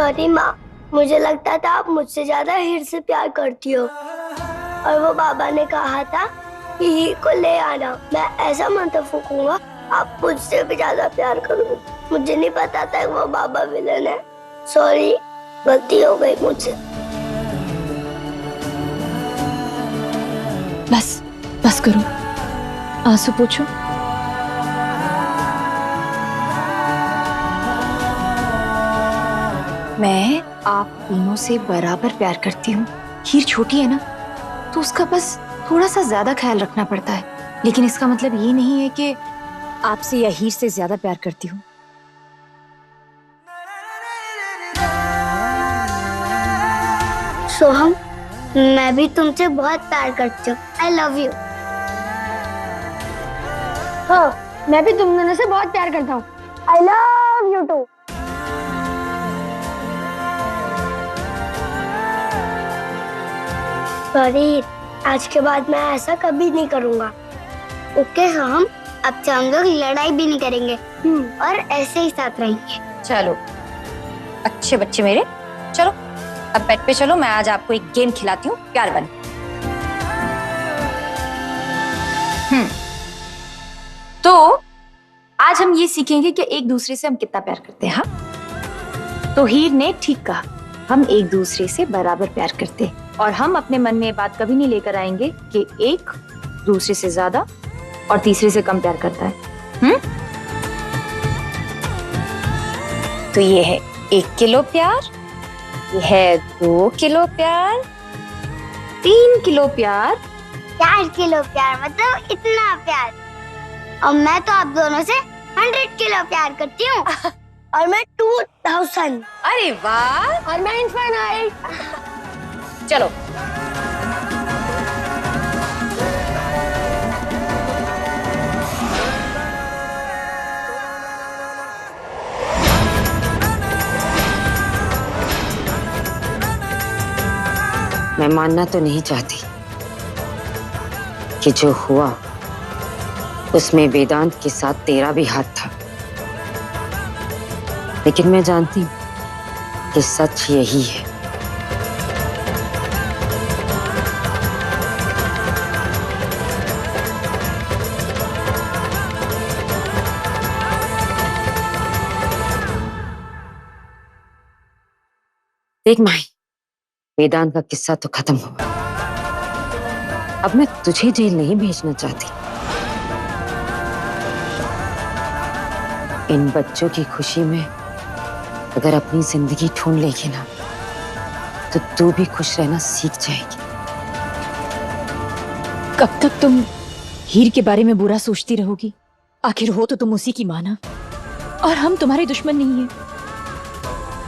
Sorry माँ, मुझे लगता था आप मुझसे ज्यादा हीर से प्यार करती हो, और वो बाबा ने कहा था कि हीर को ले आना। मैं ऐसा मंत्र फूकूंगा आप मुझसे भी ज्यादा प्यार करोगे। मुझे नहीं पता था वो बाबा विलन है। सॉरी, गलती हो गई मुझसे। बस बस करो, आंसू पोंछो। मैं आप तीनों से बराबर प्यार करती हूँ। हीर छोटी है ना, तो उसका बस थोड़ा सा ज्यादा ख्याल रखना पड़ता है, लेकिन इसका मतलब ये नहीं है कि आपसे या हीर से ज्यादा प्यार करती हूँ। सोहम, मैं भी तुमसे बहुत प्यार करती हूँ। I love you. हाँ, मैं भी तुम दोनों से बहुत प्यार करता हूँ। I love you too. Sorry, आज के बाद मैं ऐसा कभी नहीं करूँगा। ओके सोहम, अब से हम लोग लड़ाई भी नहीं करेंगे और ऐसे ही साथ रहेंगे। चलो अच्छे बच्चे मेरे, चलो अब बेड पे चलो। मैं आज आपको एक गेम खिलाती हूँ, प्यार बन। तो आज हम ये सीखेंगे कि एक दूसरे से हम कितना प्यार करते हैं। हाँ, तो हीर ने ठीक कहा, हम एक दूसरे से बराबर प्यार करते हैं, और हम अपने मन में ये बात कभी नहीं लेकर आएंगे कि एक दूसरे से ज्यादा और तीसरे से कम प्यार करता है। तो ये है 1 किलो प्यार, ये है 2 किलो प्यार, 3 किलो प्यार, 4 किलो प्यार, मतलब इतना प्यार। और मैं तो आप दोनों से 100 किलो प्यार करती हूँ। और मैं 2000। अरे वाह, और मैं इनफाइनाइट। चलो मैं मानना तो नहीं चाहती कि जो हुआ उसमें वेदांत के साथ तेरा भी हाथ था, लेकिन मैं जानती हूं कि सच यही है। देख माही, वेदांत का किस्सा तो खत्म हुआ। अब मैं तुझे जेल नहीं भेजना चाहती। इन बच्चों की खुशी में अगर अपनी जिंदगी ढूंढ लेगी ना, तो तू भी खुश रहना सीख जाएगी। कब तक तुम हीर के बारे में बुरा सोचती रहोगी? आखिर हो तो तुम उसी की मां ना, और हम तुम्हारे दुश्मन नहीं हैं।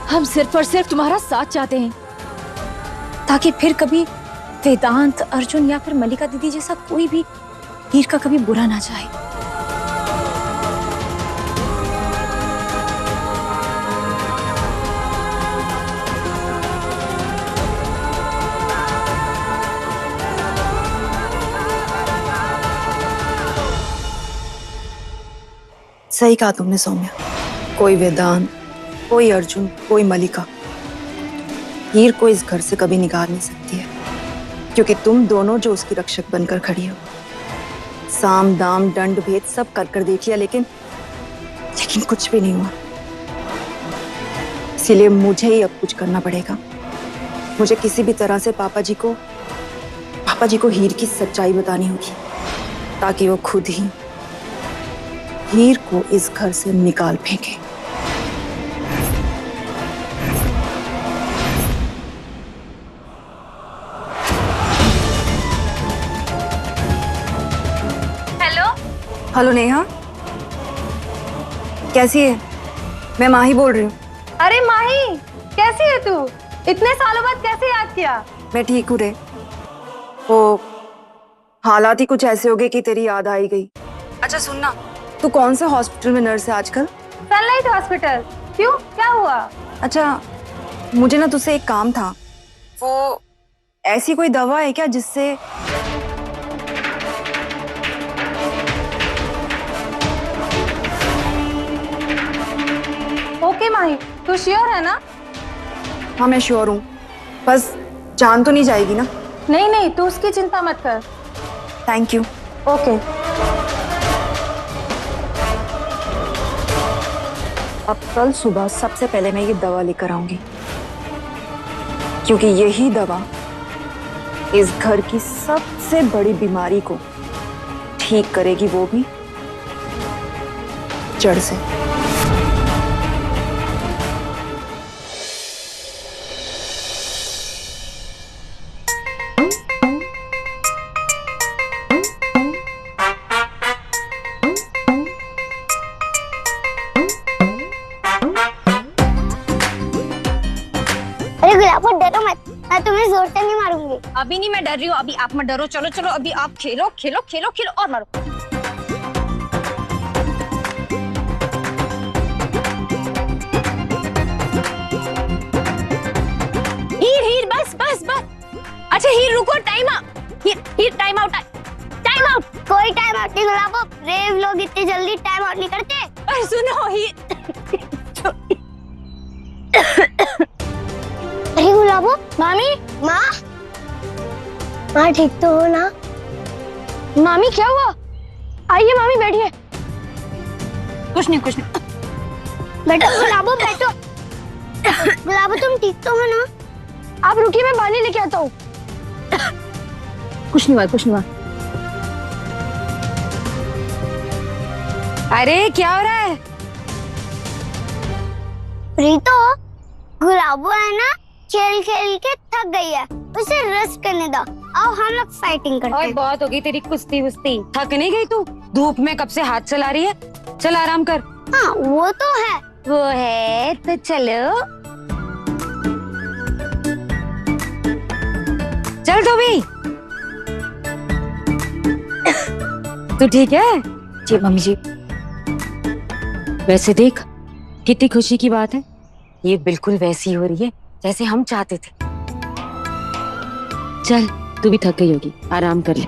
हम सिर्फ और सिर्फ तुम्हारा साथ चाहते हैं, ताकि फिर कभी वेदांत, अर्जुन या फिर मलिका दीदी जैसा कोई भी हीर का कभी बुरा ना चाहे। सही कहा तुमने सौम्या। कोई वेदांत, कोई अर्जुन, कोई मलिका हीर को इस घर से कभी निकाल नहीं सकती है, क्योंकि तुम दोनों जो उसकी रक्षक बनकर खड़ी हो। साम दाम दंड भेद सब कर देख लिया, लेकिन कुछ भी नहीं हुआ। इसीलिए मुझे ही अब कुछ करना पड़ेगा। मुझे किसी भी तरह से पापा जी को हीर की सच्चाई बतानी होगी, ताकि वो खुद ही हीर को इस घर से निकाल फेंके। हेलो नेहा, कैसी है? मैं माही बोल रही हूँ। अरे माही, कैसी है तू? इतने सालों बाद कैसे याद किया? मैं ठीक हूँ रे। वो हालात ही कुछ ऐसे हो गए कि तेरी याद आई गई। अच्छा सुनना, तू कौन से हॉस्पिटल में नर्स है आजकल? Sunlight hospital. क्यों, क्या हुआ? अच्छा, मुझे ना तुझसे एक काम था। वो ऐसी कोई दवा है क्या जिससे ओके माही, तू श्योर है ना? हाँ मैं श्योर हूँ, बस जान तो नहीं जाएगी ना? नहीं नहीं, तू उसकी चिंता मत कर। Thank you. ओके। अब कल सुबह सबसे पहले मैं ये दवा लेकर आऊंगी, क्योंकि यही दवा इस घर की सबसे बड़ी बीमारी को ठीक करेगी, वो भी जड़ से। अरे गुलाब डरो मत, मैं तुम्हें जोर से नहीं मारूंगी। अभी नहीं, मैं डर रही हूँ। अभी आप मत डरो। चलो चलो, अभी आप खेलो खेलो खेलो खेलो और मारो। हीर हीर, बस बस बस। अच्छा हीर रुको, टाइम आउट। हीर टाइम आउट, टाइम आउट। कोई टाइम आउट नहीं गुलाब, रेव लोग इतनी जल्दी टाइम आउट नहीं करते। अरे सुनो हीर। अरे गुलाबो, मामी, माँ, माँ ठीक तो हो ना? मामी क्या हुआ? आइए मामी बैठिए। कुछ नहीं कुछ नहीं। बैठो गुलाबो बैठो। गुलाबो तुम ठीक तो हो ना? आप रुकिए, मैं पानी लेके आता हूँ। कुछ नहीं हुआ, कुछ नहीं हुआ। अरे क्या हो रहा है? प्रीतो, गुलाबो है ना खेल खेल के थक गई है, उसे रेस्ट करने दो। आओ हम लोग फाइटिंग करते और हैं। बहुत हो गई तेरी कुश्ती वुस्ती। थक नहीं गई तू? धूप में कब से हाथ चला रही है? चल आराम कर। हाँ वो तो है। वो है तो चलो। चल तो भी। तू ठीक है? जी मम्मी जी। वैसे देख कितनी खुशी की बात है, ये बिल्कुल वैसी हो रही है जैसे हम चाहते थे। चल तू भी थक गई होगी, आराम कर ले।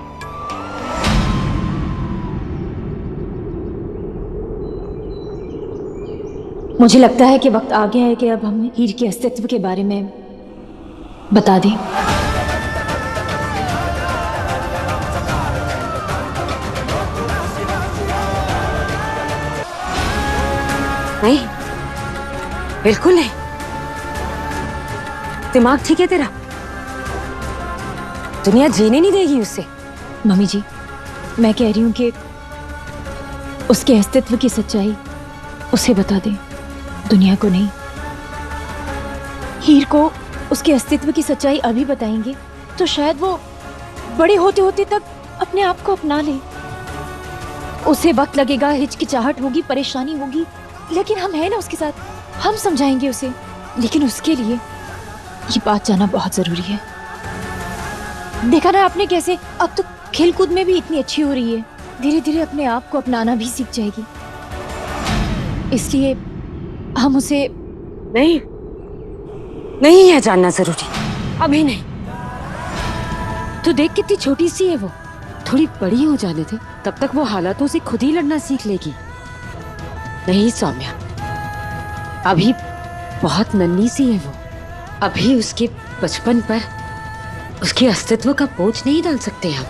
मुझे लगता है कि वक्त आ गया है कि अब हम हीर के अस्तित्व के बारे में बता दें। नहीं, बिल्कुल नहीं। दिमाग ठीक है तेरा? दुनिया जीने नहीं देगी उससे। मम्मी जी, मैं कह रही हूँ कि उसके अस्तित्व की सच्चाई उसे बता दें, दुनिया को नहीं। हीर को उसके अस्तित्व की सच्चाई अभी बताएंगे तो शायद वो बड़े होते होते तक अपने आप को अपना ले। उसे वक्त लगेगा, हिचकिचाहट होगी, परेशानी होगी, लेकिन हम हैं ना उसके साथ, हम समझाएंगे उसे। लेकिन उसके लिए ये बात जाना बहुत जरूरी है। देखा ना आपने कैसे अब तो खेलकूद में भी इतनी अच्छी हो रही है, धीरे धीरे अपने आप को अपनाना भी सीख जाएगी। इसलिए हम उसे नहीं, नहीं है जानना जरूरी, अभी नहीं। तो देख कितनी छोटी सी है वो, थोड़ी बड़ी हो जाने दे, तब तक वो हालातों से खुद ही लड़ना सीख लेगी। नहीं सौम्या, अभी बहुत नन्ही सी है वो, अभी उसके बचपन पर उसके अस्तित्व का बोझ नहीं डाल सकते हम,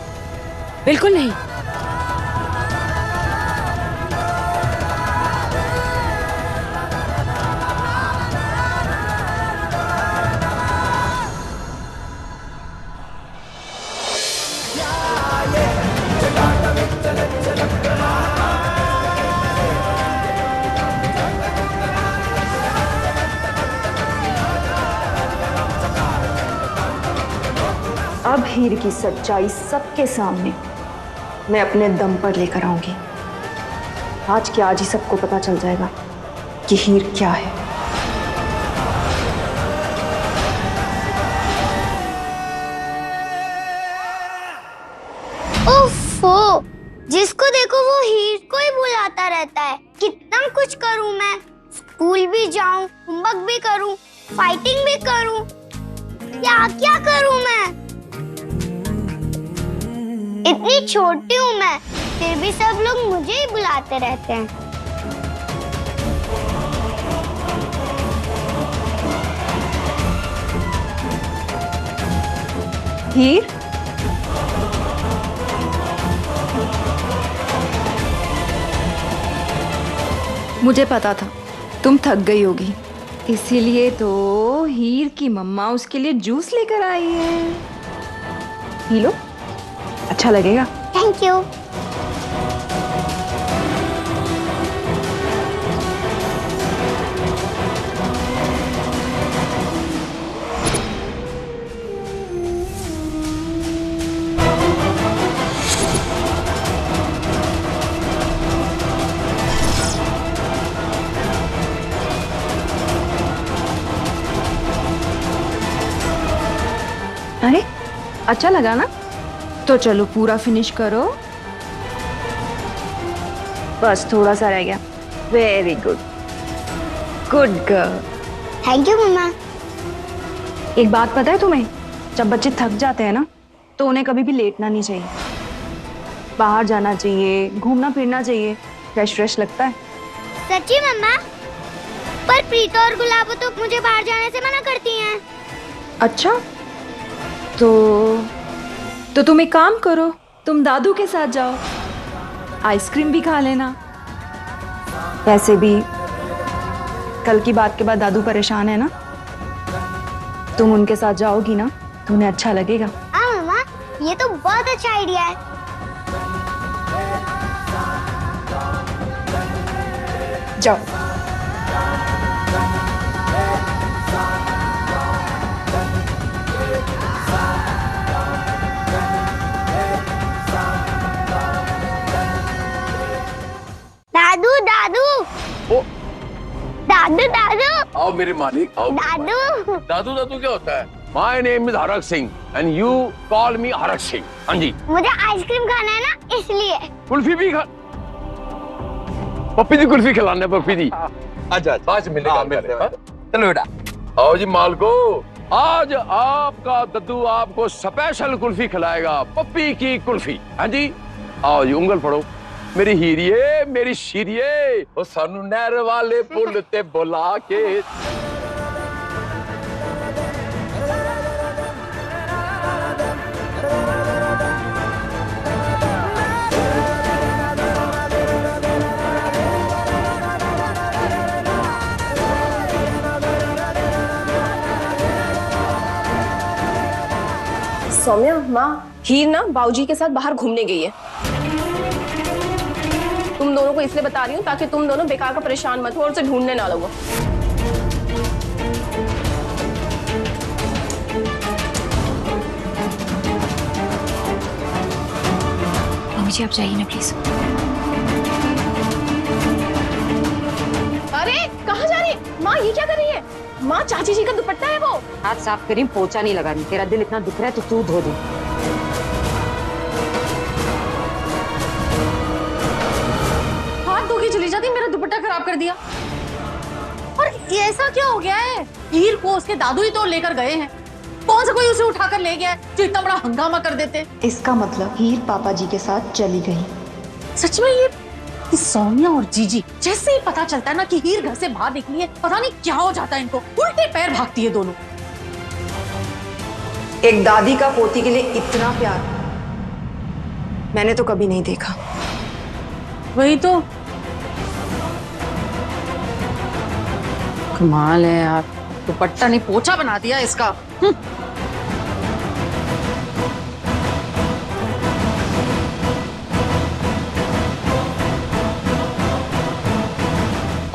बिल्कुल नहीं। अब हीर की सच्चाई सबके सामने मैं अपने दम पर लेकर आऊंगी। आज के आज ही सबको पता चल जाएगा कि हीर क्या है। ओफो, जिसको देखो वो हीर को ही बुलाता रहता है। कितना कुछ करूं मैं, स्कूल भी जाऊं, होमवर्क भी करूं, फाइटिंग भी करूं, क्या क्या करूं मैं। इतनी छोटी हूं मैं, फिर भी सब लोग मुझे ही बुलाते रहते हैं। हीर, मुझे पता था तुम थक गई होगी, इसीलिए तो हीर की मम्मा उसके लिए जूस लेकर आई है। पी लो, अच्छा लगेगा। Thank you. अरे अच्छा लगा ना, तो चलो पूरा फिनिश करो। बस थोड़ा सा रह गया। Very good, good girl. Thank you mamma. एक बात पता है तुम्हें, जब बच्चे थक जाते हैं ना तो उन्हें कभी भी लेटना नहीं चाहिए, बाहर जाना चाहिए, घूमना फिरना चाहिए, फ्रेश फ्रेश लगता है। सच्ची मम्मा? पर प्रीता और गुलाबो तो मुझे बाहर जाने से मना करती हैं। अच्छा, तो तुम एक काम करो, तुम दादू के साथ जाओ, आइसक्रीम भी खा लेना। वैसे भी कल की बात के बाद दादू परेशान है ना, तुम उनके साथ जाओगी ना तो उन्हें अच्छा लगेगा। हाँ मम्मा, ये तो बहुत अच्छा आइडिया है। जाओ। दादू दादू ओ, दादू दादू आओ मेरे मालिक, आओ। दादू। दादू दादू क्या होता है? My name is Harak Singh and you call मी हरक सिंह। हाँ जी। मुझे आइसक्रीम खाना है ना, इसलिए। कुल्फी भी खा, पप्पी दी कुल्फी खिलाने, पप्पी दी। अच्छा आज मिलते हैं। चलो बेटा। आओ जी मालको, आज आपका दद्दू आपको स्पेशल कुल्फी खिलाएगा, पप्पी की कुल्फी। हाँ जी, आओ जी, उंगल पड़ो। मेरी हीरिये, मेरी शीरिये, ओ सानू नहर वाले पुल ते बुला के। सौम्या, माँ, हीर ना बाबूजी के साथ बाहर घूमने गई है। तुम दोनों को इसलिए बता रही हूँ ताकि तुम दोनों बेकार का परेशान मत हो और उसे ढूंढने ना लगो। मम्मी आप जाइए ना प्लीज। अरे कहाँ जा रही है माँ? ये क्या कर रही है माँ? चाची जी का दुपट्टा है वो। हाथ साफ करी, पोछा नहीं लगा रही। तेरा दिल इतना दुख रहा है तो तू धो दे। हाथ धो के चली जाती, मेरा दुपट्टा खराब कर दिया। और ये ऐसा क्या हो गया है? हीर को उसके दादू ही तो लेकर गए हैं। कौन सा कोई उसे उठाकर ले गया है जो इतना बड़ा हंगामा कर देते? इसका मतलब हीर पापा जी के साथ चली गई। सच में ये सौम्या और जीजी, जैसे ही पता चलता है ना कि हीर घर से बाहर निकली है, पता नहीं क्या हो जाता है इनको। उल्टे पैर भागती है दोनों। एक दादी का पोती के लिए इतना प्यार मैंने तो कभी नहीं देखा। वही तो। कमाल है यार, दुपट्टा नहीं पोछा बना दिया इसका।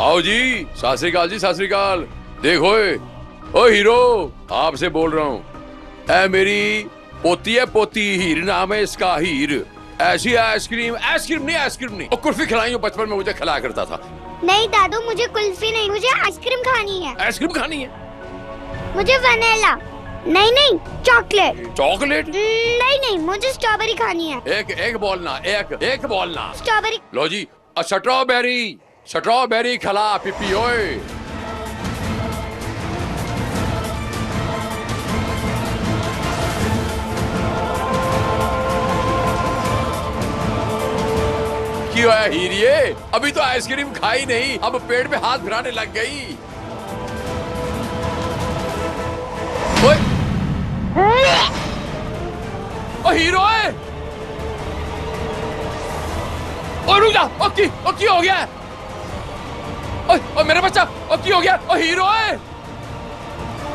आओ जी, सत श्री अकाल जी, सत श्री अकाल। देखो ओ हीरो, आपसे बोल रहा हूँ। ऐ मेरी पोती है, पोती, हीर नाम है इसका, हीर। ऐसी आइसक्रीम, आइसक्रीम नहीं, और कुल्फी खिलाई हो, बचपन में मुझे खिलाया करता था। नहीं दादू, मुझे कुल्फी नहीं, मुझे आइसक्रीम खानी है। आइसक्रीम खानी है? मुझे वनीला। नहीं, चॉकलेट। चॉकलेट? नहीं, मुझे स्ट्रॉबेरी खानी है। एक बोलना, एक बोलना। स्ट्रॉबेरी। लो जी, स्ट्रॉबेरी खिला पिपी ओए। क्यों है हीरिये, अभी तो आइसक्रीम खाई नहीं, अब पेट पे हाथ फिराने लग गई। ओए, ओ हीरो है। ओ रुक जा, ओ की हो गया? ओ मेरा बच्चा, ओ की हो गया? ओ हीरो है।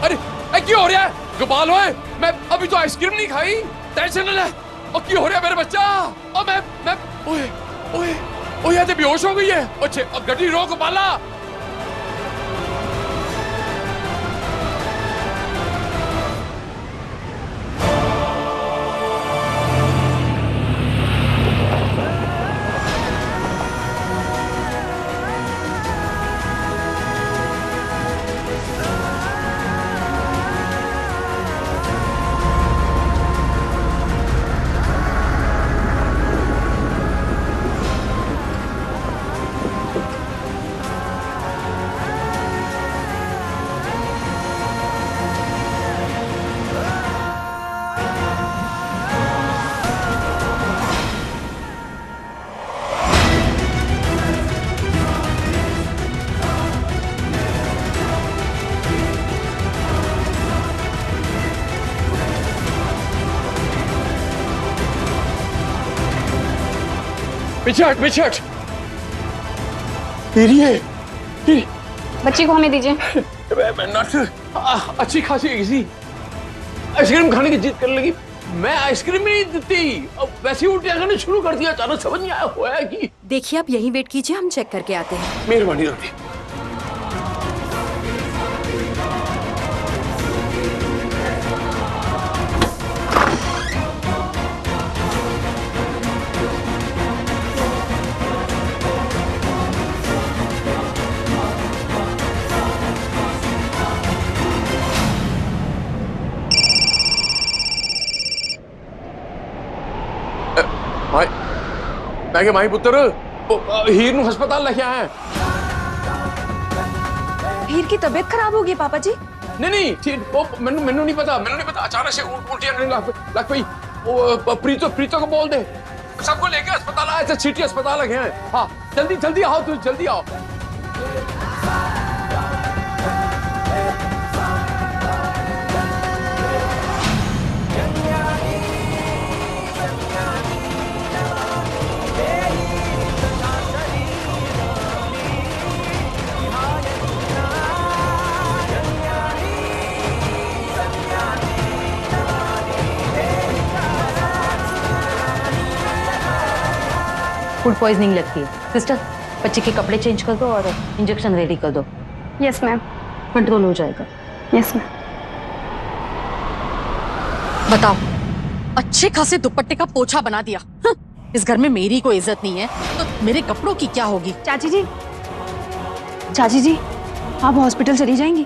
अरे क्या हो रहा है? गोपाल होए, मैं अभी तो आइसक्रीम नहीं खाई, टेंशन न ले। ओ की हो रहा है मेरा बच्चा? ओ मैं ओए ओए ओए ये तो बेहोश हो गई है। अच्छे अब गड्डी रोक गोपाला। पीछे हट। बच्ची को हमें दीजिए। अच्छी खासी किसी आइसक्रीम खाने की जिद करने लगी, मैं आइसक्रीम ही नहीं देती। अब वैसे ही उल्टियां करने शुरू कर दिया, अचानक समझ नहीं आया हुआ है कि। देखिए आप यहीं वेट कीजिए, हम चेक करके आते हैं। मेहरबानी रखती। मैं माही पुत्र हीर नु हस्पताल लेके आया है। हीर की तबीयत खराब होगी पापा जी। नहीं ठीक, वो मैनू नहीं पता अचानक से उल्टियां करने लग पई। वो प्रीतो को बोल दे, सबको लेके अस्पताल आए थे, सिटी अस्पताल लगे हैं। हाँ जल्दी आओ, तू जल्दी आओ। फूड पॉइजनिंग लगती है। सिस्टर बच्चे के कपड़े चेंज कर दो और इंजेक्शन रेडी कर दो। Yes ma'am. कंट्रोल हो जाएगा। Yes ma'am. बताओ, अच्छे खासे दुपट्टे का पोछा बना दिया। इस घर में मेरी कोई इज्जत नहीं है तो मेरे कपड़ों की क्या होगी? चाची जी आप हॉस्पिटल चली जाएंगी?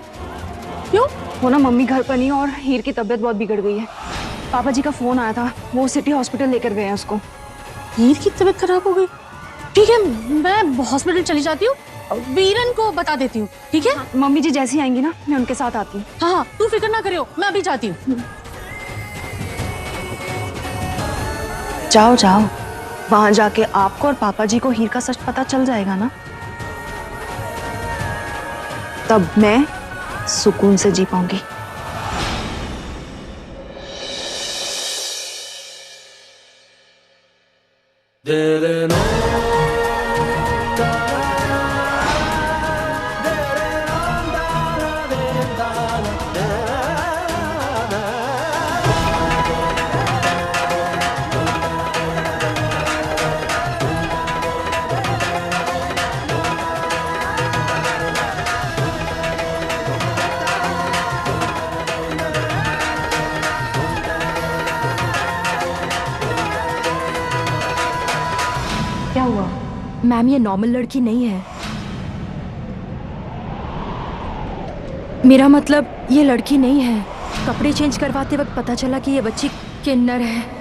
क्यों? वो ना मम्मी घर पर नहीं और हीर की तबीयत बहुत बिगड़ गई है। पापा जी का फोन आया था, वो सिटी हॉस्पिटल लेकर गए हैं उसको। हीर की तबीयत खराब हो गई? ठीक है, मैं हॉस्पिटल चली जाती हूँ, वीरन को बता देती हूँ। ठीक है? मम्मी जी जैसी आएंगी ना मैं उनके साथ आती हूँ। हाँ, तू फिक्र ना करियो, मैं अभी जाती हूँ। जाओ वहां जाके आपको और पापा जी को हीर का सच पता चल जाएगा ना, तब मैं सुकून से जी पाऊंगी। क्या हुआ? मैम ये नॉर्मल लड़की नहीं है। मेरा मतलब ये लड़की नहीं है। कपड़े चेंज करवाते वक्त पता चला कि ये बच्ची किन्नर है।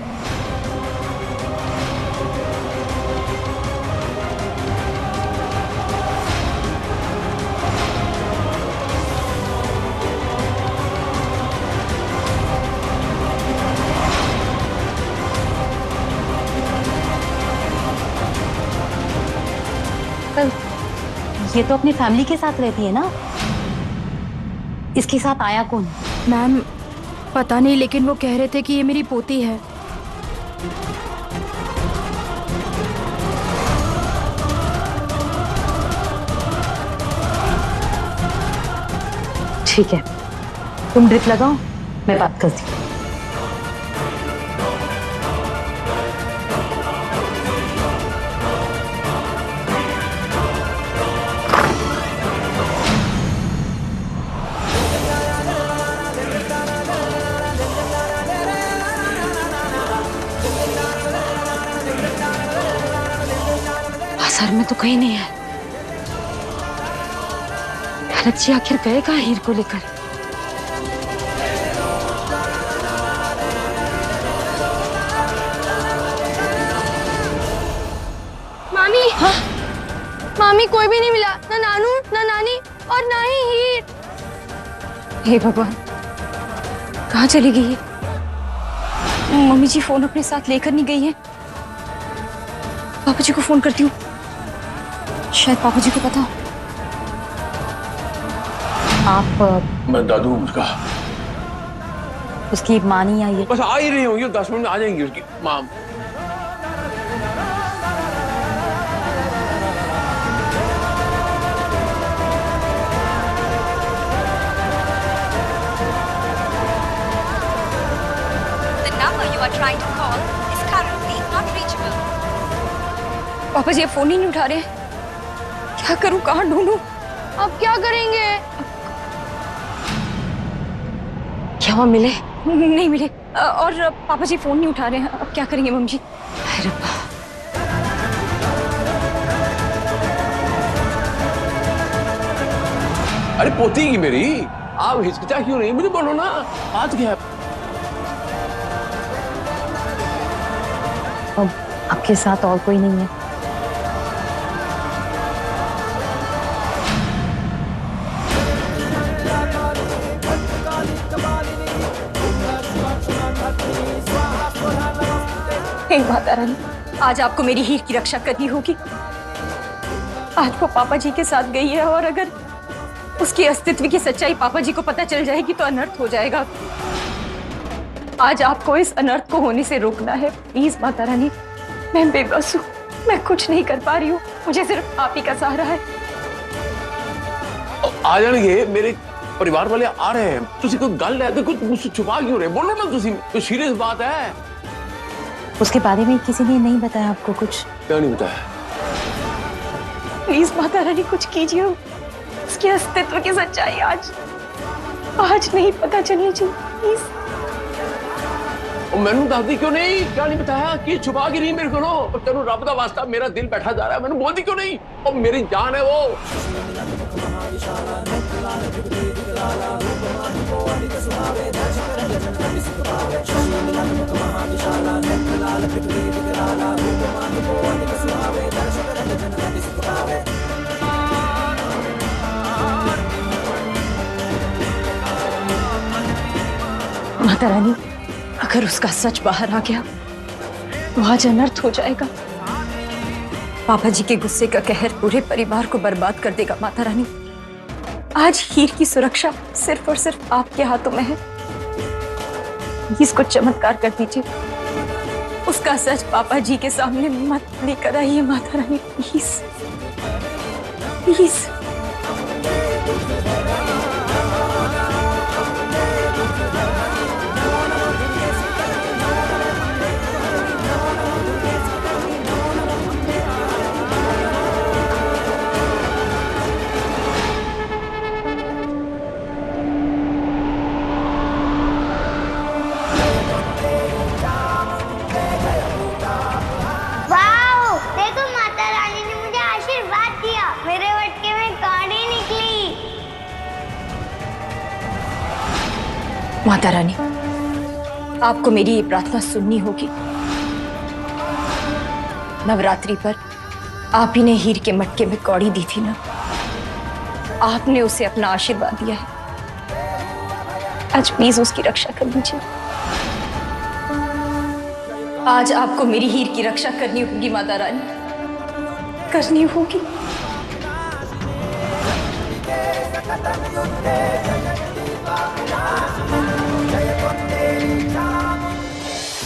ये तो अपनी फैमिली के साथ रहती है ना, इसके साथ आया कौन? मैम पता नहीं, लेकिन वो कह रहे थे कि ये मेरी पोती है। ठीक है, तुम ड्रिप लगाओ, मैं बात करती हूँ। बाजार में तो कहीं नहीं है। भरत जी आखिर गए कहाँ हीर को लेकर? मामी, हाँ? मामी कोई भी नहीं मिला, ना नानू, ना नानी और ना ही हीर। हे भगवान, कहाँ चली गई है? मम्मी जी फोन अपने साथ लेकर नहीं गई है। पापा जी को फोन करती हूँ, शायद पापा जी को पता हो। आप मैं दादू उसका उसकी माँ नहीं आई है? बस आ ही रही होंगी, 10 मिनट में आ जाएंगी उसकी माँ। पापा जी अब फोन ही नहीं उठा रहे हैं। क्या करूं, कहाँ ढूंढूं? अब क्या करेंगे? क्या हुआ, मिले? नहीं मिले। और पापा जी फोन नहीं उठा रहे हैं। अब क्या करेंगे मम्मी जी? अरे रब्बा। अरे पोती की मेरी, आप हिचकिचा क्यों नहीं? मुझे बोलो ना, बात क्या है? अब आपके साथ और कोई नहीं है? हे माता रानी, आज आपको मेरी हीर की रक्षा करनी होगी। आज वो पापा जी के साथ गई है और अगर उसके अस्तित्व की सच्चाई पापा जी को पता चल जाएगी तो अनर्थ हो जाएगा। आज आपको इस अनर्थ को होने से रोकना है। प्लीज माता रानी, मैं बेबस हूँ, मैं कुछ नहीं कर पा रही हूँ, मुझे सिर्फ आप ही का सहारा है। आ जाएंगे, मेरे परिवार वाले आ रहे हैं। तुसी कोई गल है तो कुछ मुझसे छुपा क्यों रहे? बोलो ना, तुसी कोई सीरियस बात है? उसके बारे में किसी ने नहीं बताया आपको कुछ? क्या नहीं बताया? प्लीज माता रानी कुछ कीजिए, उसके अस्तित्व की सच्चाई आज नहीं पता चलनी चाहिए। प्लीज मैनू दसदी क्यों नहीं? क्या नहीं बताया? कि छुपा के नहीं मेरे को? तेनू रब दा वास्ता, मेरा दिल बैठा जा रहा है, मैनू बोलती क्यों नहीं? और मेरी जान है वो। माता रानी, अगर उसका सच बाहर आ गया तो आज अनर्थ हो जाएगा। पापा जी के गुस्से का कहर पूरे परिवार को बर्बाद कर देगा। माता रानी, आज हीर की सुरक्षा सिर्फ और सिर्फ आपके हाथों में है। इसको चमत्कार कर दीजिए, उसका सच पापा जी के सामने मत लेकर आइए। Mata Rani please please. माता रानी, आपको मेरी ये प्रार्थना सुननी होगी। नवरात्रि पर आप ही ने हीर के मटके में कौड़ी दी थी ना, आपने उसे अपना आशीर्वाद दिया है। आज प्लीज उसकी रक्षा कर दीजिए। आज आपको मेरी हीर की रक्षा करनी होगी माता रानी, करनी होगी।